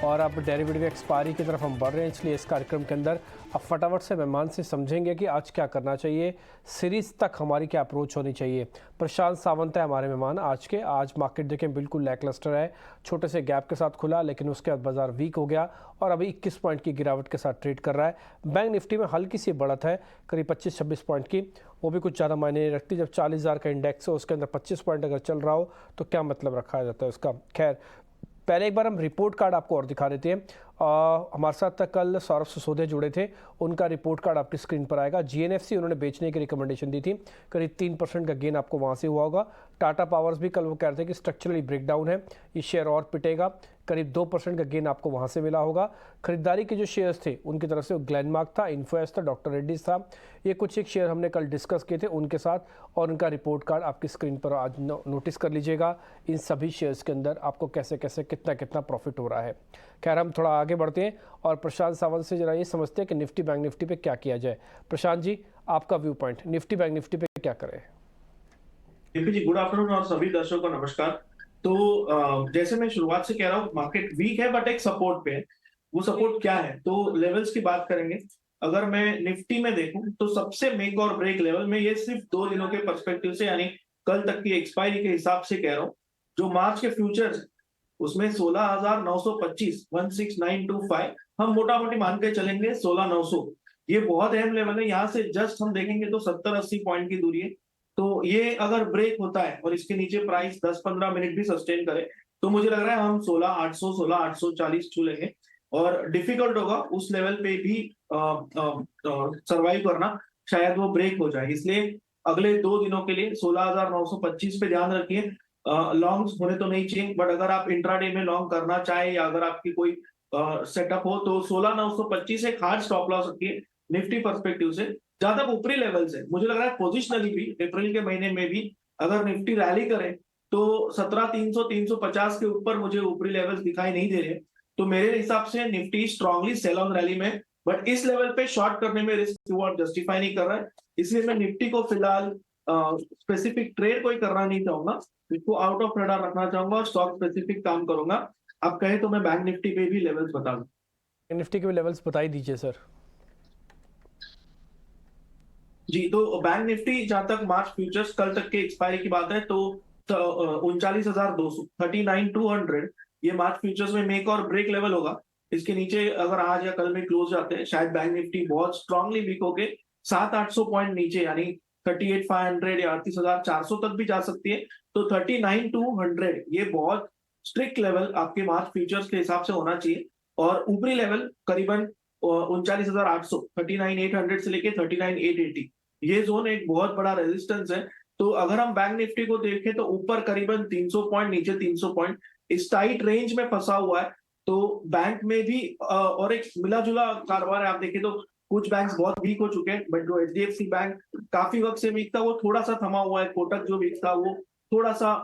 और अब derivative expiry की तरफ हम बढ़ रहे हैं, इसलिए इस कार्यक्रम के अंदर अब फटाफट से मेहमान से समझेंगे कि आज क्या करना चाहिए, सीरीज तक हमारी क्या अप्रोच होनी चाहिए। प्रशांत सावंत है हमारे मेहमान आज के। आज मार्केट देखें बिल्कुल लैकलस्टर है, छोटे से गैप के साथ खुला लेकिन उसके बाद बाजार वीक हो गया और अभी 21 पॉइंट की गिरावट के साथ ट्रेड कर रहा है। बैंक निफ्टी में हल्की सी बढ़त है, करीब 25-26 पॉइंट की, वो भी कुछ ज़्यादा मायने नहीं रखती। जब 40,000 का इंडेक्स हो उसके अंदर 25 पॉइंट अगर चल रहा हो तो क्या मतलब रखा जाता है उसका। खैर, पहले एक बार हम रिपोर्ट कार्ड आपको और दिखा देते हैं। हमारे साथ तक कल सौरभ सिसोदिया जुड़े थे, उनका रिपोर्ट कार्ड आपकी स्क्रीन पर आएगा। जीएनएफसी उन्होंने बेचने की रिकमेंडेशन दी थी, करीब 3% का गेन आपको वहाँ से हुआ होगा। टाटा पावर्स भी कल वो कह रहे थे कि स्ट्रक्चरली ब्रेकडाउन है, ये शेयर और पिटेगा, करीब 2% का गेन आपको वहाँ से मिला होगा। खरीदारी के जो शेयर्स थे उनकी तरफ से ग्लेनमार्क था, इन्फोएस था, डॉक्टर रेड्डीज था, ये कुछ एक शेयर हमने कल डिस्कस किए थे उनके साथ, और उनका रिपोर्ट कार्ड आपकी स्क्रीन पर आज नोटिस कर लीजिएगा। इन सभी शेयर्स के अंदर आपको कैसे कैसे कितना कितना प्रॉफिट हो रहा है। खैर, हम थोड़ा आगे बढ़ते हैं और प्रशांत सावंत से जरा ये समझते हैं कि निफ्टी बैंक निफ्टी पे क्या किया जाए। प्रशांत जी, आपका view point Nifty bank Nifty पे क्या करें। डीपी जी, गुड आफ्टरनून और सभी दर्शकों को नमस्कार। तो जैसे मैं शुरुआत से कह रहा हूँ, मार्केट वीक है बट एक सपोर्ट पे है। वो सपोर्ट क्या है, तो लेवल्स की बात करेंगे। अगर मैं निफ्टी में देखूं तो सबसे मेक और ब्रेक लेवल में ये सिर्फ 2 दिनों के पर्सपेक्टिव से, यानी कल तक की एक्सपायरी के हिसाब से कह रहा हूँ। जो मार्च के फ्यूचर्स उसमें 16,925 16,925 हम मोटा मोटी मान के चलेंगे 16,900। ये बहुत अहम लेवल है, यहाँ से जस्ट हम देखेंगे तो 70-80 पॉइंट की दूरी है। तो ये अगर ब्रेक होता है और इसके नीचे प्राइस 10-15 मिनट भी सस्टेन करे तो मुझे लग रहा है हम 16,800 16,840 छू लेंगे। और डिफिकल्ट होगा उस लेवल पे भी सरवाइव करना, शायद वो ब्रेक हो जाए। इसलिए अगले 2 दिनों के लिए 16,925 पे ध्यान रखिए। लॉन्ग्स होने तो नहीं चाहिए, बट अगर आप इंट्राडे में लॉन्ग करना चाहे या अगर आपकी कोई सेटअप हो तो 16,925 एक हार्ड स्टॉप लॉस रखिए निफ्टी पर्सपेक्टिव से। जहां तक ऊपरी लेवल से मुझे लग रहा है पोजिशनली भी अप्रैल के महीने में भी अगर निफ्टी रैली करे तो 17,300 350 के ऊपर मुझे ऊपरी लेवल्स दिखाई नहीं दे रहे। तो मेरे हिसाब से Nifty strongly sell on rally में, बट इस लेवल पे शॉर्ट करने में रिस्क रिवॉर्ड जस्टिफाई नहीं कर रहा है। इसलिए मैं निफ्टी को फिलहाल स्पेसिफिक ट्रेड कोई करना नहीं चाहूंगा, इसको आउट ऑफ रडार रखना चाहूंगा और स्टॉक स्पेसिफिक काम करूंगा। आप कहें तो मैं बैंक निफ्टी पे भी लेवल्स बता दूं। निफ्टी के भी लेवल्स बता ही दीजिए सर। जी, तो बैंक निफ्टी जहां तक मार्च फ्यूचर्स कल तक के एक्सपायरी की बात है तो 39,200 39,200 ये मार्च फ्यूचर्स में मेक और ब्रेक लेवल होगा। इसके नीचे अगर आज या कल में क्लोज जाते हैं, शायद बैंक निफ्टी बहुत स्ट्रांगली वीक होके 700-800 पॉइंट नीचे, यानी 38,500 या 38,400 तक भी जा सकती है। तो 39,200 ये बहुत स्ट्रिक्ट लेवल आपके मार्च फ्यूचर्स के हिसाब से होना चाहिए। और ऊपरी लेवल करीबन 39,800 39,800 से लेके 39,880, ये जोन एक बहुत बड़ा रेजिस्टेंस है। तो अगर हम बैंक निफ्टी को देखें तो ऊपर करीबन 300 पॉइंट, नीचे 300 पॉइंट, इस टाइट रेंज में फंसा हुआ है। तो बैंक में भी और एक मिला जुला कारोबार है। आप देखें तो कुछ बैंक्स बहुत वीक हो चुके हैं, बट जो एचडीएफसी बैंक काफी वक्त से वीक था वो थोड़ा सा थमा हुआ है। कोटक जो वीक था वो थोड़ा सा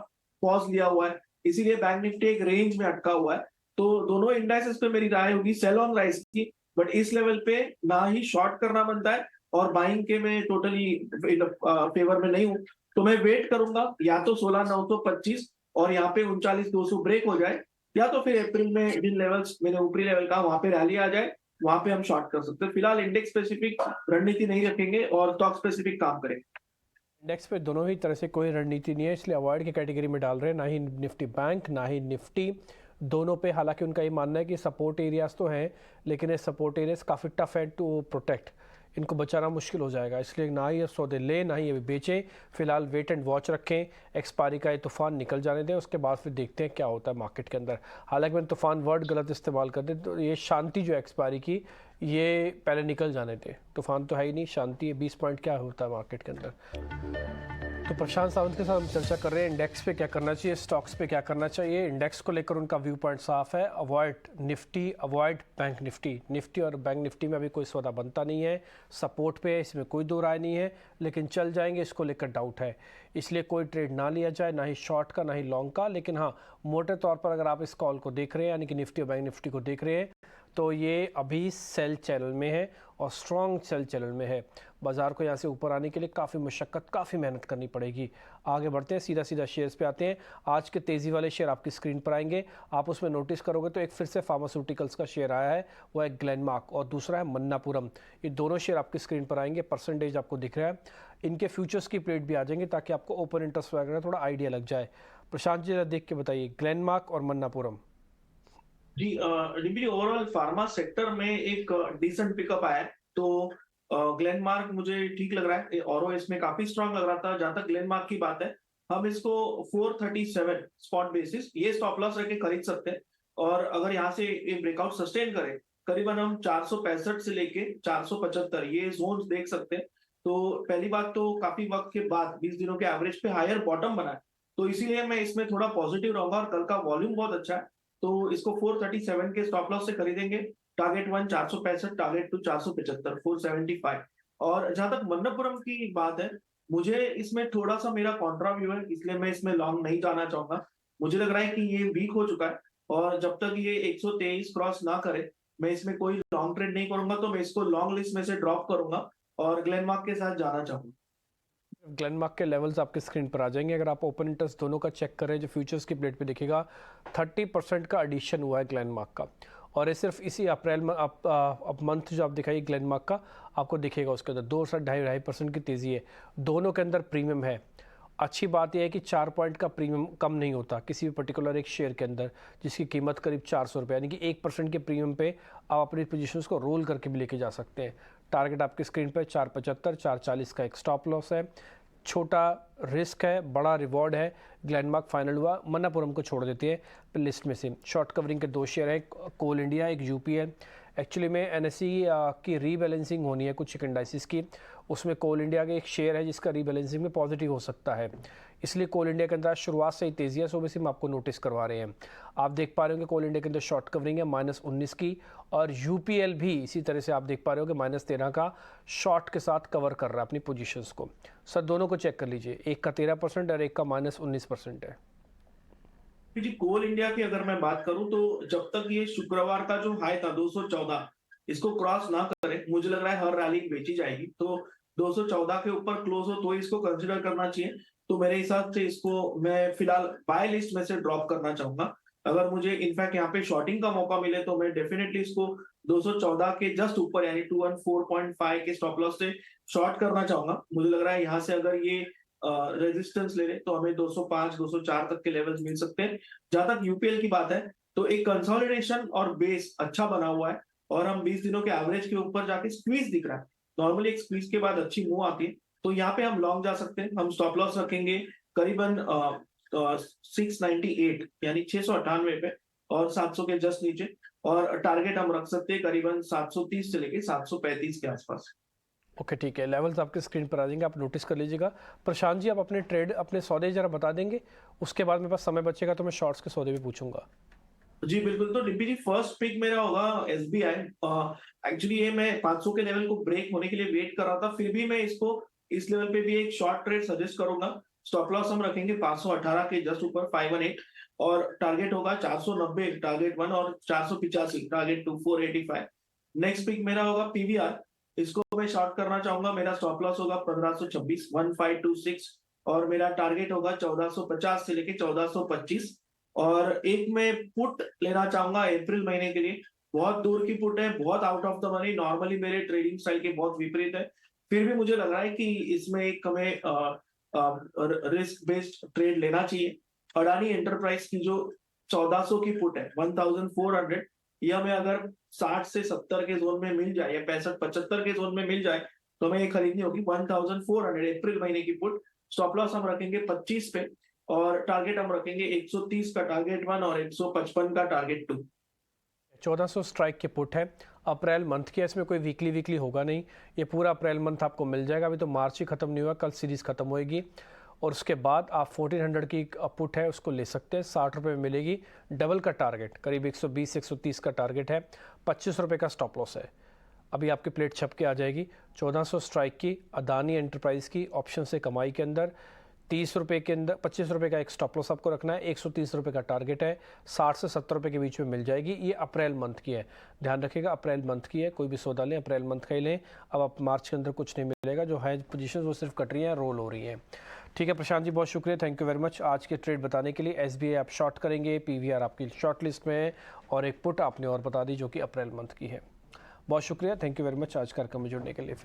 पॉज लिया हुआ है। इसीलिए बैंक निफ्टी एक रेंज में अटका हुआ है। तो दोनों इंडाइसेस पे मेरी राय होगी सेल ऑन राइज की, बट इस लेवल पे ना ही शॉर्ट करना बनता है और बाइंग के मैं टोटली फेवर में नहीं हूं। तो मैं वेट करूंगा या तो 16,925 और यहाँ पे 39,200 ब्रेक हो जाए, या तो फिर अप्रैल में जिन लेवल्स मैंने ऊपरी लेवल का वहां पे रैली आ जाए, वहां पे हम शॉर्ट कर सकते हैं। फिलहाल इंडेक्स स्पेसिफिक रणनीति नहीं रखेंगे और स्टॉक स्पेसिफिक काम करेंगे। इंडेक्स पे दोनों ही तरह से कोई रणनीति नहीं है, इसलिए अवॉइड की कैटेगरी में डाल रहे हैं, ना ही निफ्टी बैंक ना ही निफ्टी। दोनों पे हालांकि उनका ये मानना है कि सपोर्ट एरियाज तो हैं, लेकिन ये सपोर्ट एरियाज काफ़ी टफ है टू प्रोटेक्ट, इनको बचाना मुश्किल हो जाएगा। इसलिए ना ही ये सौदे लें ना ही ये बेचें, फिलहाल वेट एंड वॉच रखें। एक्सपायरी का ये तूफान निकल जाने दें, उसके बाद फिर देखते हैं क्या होता है मार्केट के अंदर। हालांकि मैंने तूफान वर्ड गलत इस्तेमाल कर दे, तो ये शांति जो एक्सपायरी की, ये पहले निकल जाने दें। तूफान तो है ही नहीं, शांति है। 20 पॉइंट क्या होता है मार्केट के अंदर। तो प्रशांत सावंत के साथ हम चर्चा कर रहे हैं इंडेक्स पे क्या करना चाहिए, स्टॉक्स पे क्या करना चाहिए। इंडेक्स को लेकर उनका व्यू पॉइंट साफ है, avoid Nifty avoid bank Nifty. Nifty और बैंक निफ्टी में अभी कोई सौदा बनता नहीं है, सपोर्ट पे है, इसमें कोई दो राय नहीं है, लेकिन चल जाएंगे इसको लेकर डाउट है। इसलिए कोई ट्रेड ना लिया जाए, ना ही शॉर्ट का ना ही लॉन्ग का। लेकिन हाँ, मोटे तौर पर अगर आप इस कॉल को देख रहे हैं यानी कि निफ्टी और बैंक निफ्टी को देख रहे हैं तो ये अभी सेल चैनल में है और स्ट्रॉन्ग सेल चैनल में है। बाज़ार को यहाँ से ऊपर आने के लिए काफ़ी मशक्क़त, काफ़ी मेहनत करनी पड़ेगी। आगे बढ़ते हैं, सीधा सीधा शेयर्स पे आते हैं। आज के तेज़ी वाले शेयर आपकी स्क्रीन पर आएंगे, आप उसमें नोटिस करोगे तो एक फिर से फार्मास्यूटिकल्स का शेयर आया है, वो है ग्लेनमार्क और दूसरा है मन्नापुरम। ये दोनों शेयर आपकी स्क्रीन पर आएंगे, परसेंटेज आपको दिख रहा है। इनके फ्यूचर्स की प्लेट भी आ जाएंगे ताकि आपको ओपन इंटरेस्ट वगैरह थोड़ा आइडिया लग जाए। प्रशांत जी, देख के बताइए ग्लेनमार्क और मन्नापुरम। जी डीपी ओवरऑल फार्मा सेक्टर में एक डिसेंट पिकअप आया है, तो ग्लेनमार्क मुझे ठीक लग रहा है। औरो इसमें काफी स्ट्रांग लग रहा था। जहां तक ग्लेनमार्क की बात है, हम इसको 437 स्पॉट बेसिस ये स्टॉप लॉस रख के खरीद सकते हैं। और अगर यहाँ से ये ब्रेकआउट सस्टेन करे, करीबन हम 465 से लेके 475 ये जोन देख सकते हैं। तो पहली बात तो काफी वक्त के बाद 20 दिनों के एवरेज पे हायर बॉटम बना है, तो इसीलिए मैं इसमें थोड़ा पॉजिटिव रहूंगा। और कल का वॉल्यूम बहुत अच्छा है, तो इसको 437 के स्टॉप लॉस से खरीदेंगे। Target 1 465, target 2 475, 475। और जहां तक मन्नपुरम की बात है, मुझे इसमें थोड़ा सा मेरा कॉन्ट्रा व्यू है, इसलिए मैं इसमें लॉन्ग नहीं जाना चाहूंगा। मुझे लग रहा है कि ये वीक हो चुका है और जब तक ये 123 क्रॉस ना करे, मैं इसमें कोई लॉन्ग ट्रेड नहीं करूंगा। तो मैं इसको लॉन्ग लिस्ट में से ड्रॉप करूंगा और ग्लेनमार्क के साथ जाना चाहूंगा। ग्लेनमार्क के लेवल्स आपके स्क्रीन पर आ जाएंगे। अगर आप ओपन इंटरेस्ट दोनों का चेक करें, जो फ्यूचर्स की प्लेट पे दिखेगा 30% का एडिशन हुआ है ग्लेनमार्क का। और ये सिर्फ इसी अप्रैल में अब मंथ जो आप दिखाइए ग्लेनमार्क का, आपको दिखेगा उसके अंदर 2 से 2.5% की तेज़ी है। दोनों के अंदर प्रीमियम है। अच्छी बात यह है कि 4 पॉइंट का प्रीमियम कम नहीं होता किसी भी पर्टिकुलर एक शेयर के अंदर, जिसकी कीमत करीब 400 रुपये, यानी कि 1% के प्रीमियम पे आप अपनी पोजीशंस को रोल करके भी लेके जा सकते हैं। टारगेट आपकी स्क्रीन पर 475, 440 का एक स्टॉप लॉस है। छोटा रिस्क है, बड़ा रिवॉर्ड है। ग्लेनमार्क फाइनल हुआ, मन्नापुरम को छोड़ देती है लिस्ट में से। शॉर्ट कवरिंग के 2 शेयर हैं, कोल इंडिया, एक यूपीएल। एक्चुअली में एनएसई की रीबैलेंसिंग होनी है कुछ इंडाइसिस की, उसमें कोल इंडिया का एक शेयर है जिसका रीबैलेंसिंग में पॉजिटिव हो सकता है, इसलिए कोल इंडिया के अंदर शुरुआत से ही तेज़ी है। सुबह से हम आपको नोटिस करवा रहे हैं। आप देख पा रहे हो कि कोल इंडिया के अंदर शॉर्ट कवरिंग है -19 की, और यूपीएल भी इसी तरह से आप देख पा रहे हो कि -13 का शॉर्ट के साथ कवर कर रहा है अपनी पोजीशंस को। सर दोनों को चेक कर लीजिए, एक का 13% और एक का -19% है। जी कोल इंडिया की अगर मैं बात करूं, तो जब तक ये शुक्रवार का जो हाई था 214 इसको क्रॉस ना करे, मुझे लग रहा है हर रैली बेची जाएगी। तो 214 के ऊपर क्लोज हो तो इसको कंसिडर करना चाहिए। तो मेरे हिसाब से इसको मैं फिलहाल बाय लिस्ट में से ड्रॉप करना चाहूंगा। अगर मुझे इनफैक्ट यहाँ पे शॉर्टिंग का मौका मिले तो मैं डेफिनेटली इसको 214 के जस्ट ऊपर यानी 214.5 के स्टॉप लॉस से शॉर्ट करना चाहूंगा। मुझे लग रहा है यहाँ से अगर ये रेजिस्टेंस ले रहे तो हमें 205 204 तक के लेवल्स मिल सकते हैं। जहां तक यूपीएल की बात है, तो एक कंसोलिडेशन और बेस अच्छा बना हुआ है और हम 20 दिनों के एवरेज के ऊपर जाके स्क्वीज दिख रहा है। नॉर्मली एक स्क्वीज के बाद अच्छी मूव आती है, तो यहाँ पे हम लॉन्ग जा सकते हैं। हम स्टॉप लॉस रखेंगे करीबन 698 यानी 698 पे और 700 के जस्ट नीचे, और टारगेट हम रख सकते हैं करीबन 730 से लेके 735 के आसपास। ओके ठीक है, लेवल्स आपके स्क्रीन पर आ जाएंगे, आप नोटिस कर लीजिएगा। प्रशांत जी, आप अपने ट्रेड, अपने सौदे जरा बता देंगे, उसके बाद मेरे पास समय बचेगा तो मैं शॉर्ट्स के सौदे भी पूछूंगा। जी बिल्कुल। तो डिम्पी जी, फर्स्ट पिक मेरा होगा एसबीआई। एक्चुअली ये मैं 500 के लेवल को ब्रेक होने के लिए वेट कर रहा था, फिर भी मैं इसको इस लेवल पे भी एक शॉर्ट ट्रेड सजेस्ट करूंगा। स्टॉप लॉस हम रखेंगे 518 के जस्ट ऊपर 518, और टारगेट होगा 490 टारगेट 1 और 485 टारगेट 2, 485। नेक्स्ट पिक मेरा होगा पीवीआर, इसको मैं शॉर्ट करना चाहूंगा। मेरा स्टॉप लॉस होगा 1526, 1526, और मेरा टारगेट होगा 1450 से लेके 1425। और एक मैं पुट लेना चाहूंगा अप्रैल महीने के लिए। बहुत दूर की पुट है, बहुत out of the money, normally मेरे ट्रेडिंग स्टाइल के बहुत विपरीत है, फिर भी मुझे लग रहा है कि इसमें एक हमें रिस्क बेस्ड ट्रेड लेना चाहिए। अडानी एंटरप्राइज की जो 1400 की पुट है 1400, ये हमें अगर 60 से 70 के जोन में मिल जाए या 65-75 के जोन में मिल जाए तो हमें ये खरीदनी होगी 1400 अप्रैल महीने की पुट। स्टॉप लॉस हम रखेंगे 25 पे और टारगेट हम रखेंगे 130 का टारगेट 1 और 155 का टारगेट 2। 1400 स्ट्राइक की पुट है, अप्रैल मंथ की है, इसमें कोई वीकली होगा नहीं, ये पूरा अप्रैल मंथ आपको मिल जाएगा। अभी तो मार्च ही खत्म नहीं हुआ, कल सीरीज खत्म होएगी, और उसके बाद आप 1400 की पुट है उसको ले सकते हैं, 60 रुपये में मिलेगी। डबल का टारगेट करीब 120-130 का टारगेट है, 25 रुपये का स्टॉप लॉस है। अभी आपकी प्लेट छप के आ जाएगी 1400 स्ट्राइक की, अदानी एंटरप्राइज की, ऑप्शन से कमाई के अंदर 30 रुपये के अंदर 25 रुपये का एक स्टॉप लॉस आपको रखना है। 130 रुपये का टारगेट है, 60 से 70 रुपये के बीच में मिल जाएगी। ये अप्रैल मंथ की है, ध्यान रखिएगा अप्रैल मंथ की है। कोई भी सौदा लें अप्रैल मंथ का ही लें। अब आप मार्च के अंदर कुछ नहीं मिलेगा। जो है पोजीशन वो सिर्फ कट रही हैं, रोल हो रही हैं। ठीक है प्रशांत जी, बहुत शुक्रिया, थैंक यू वेरी मच आज के ट्रेड बताने के लिए। SBI आप शॉर्ट करेंगे, PVR आपकी शॉर्ट लिस्ट में है और एक पुट आपने और बता दी जो कि अप्रैल मंथ की है। बहुत शुक्रिया, थैंक यू वेरी मच आज कार्यक्रम में जुड़ने के लिए।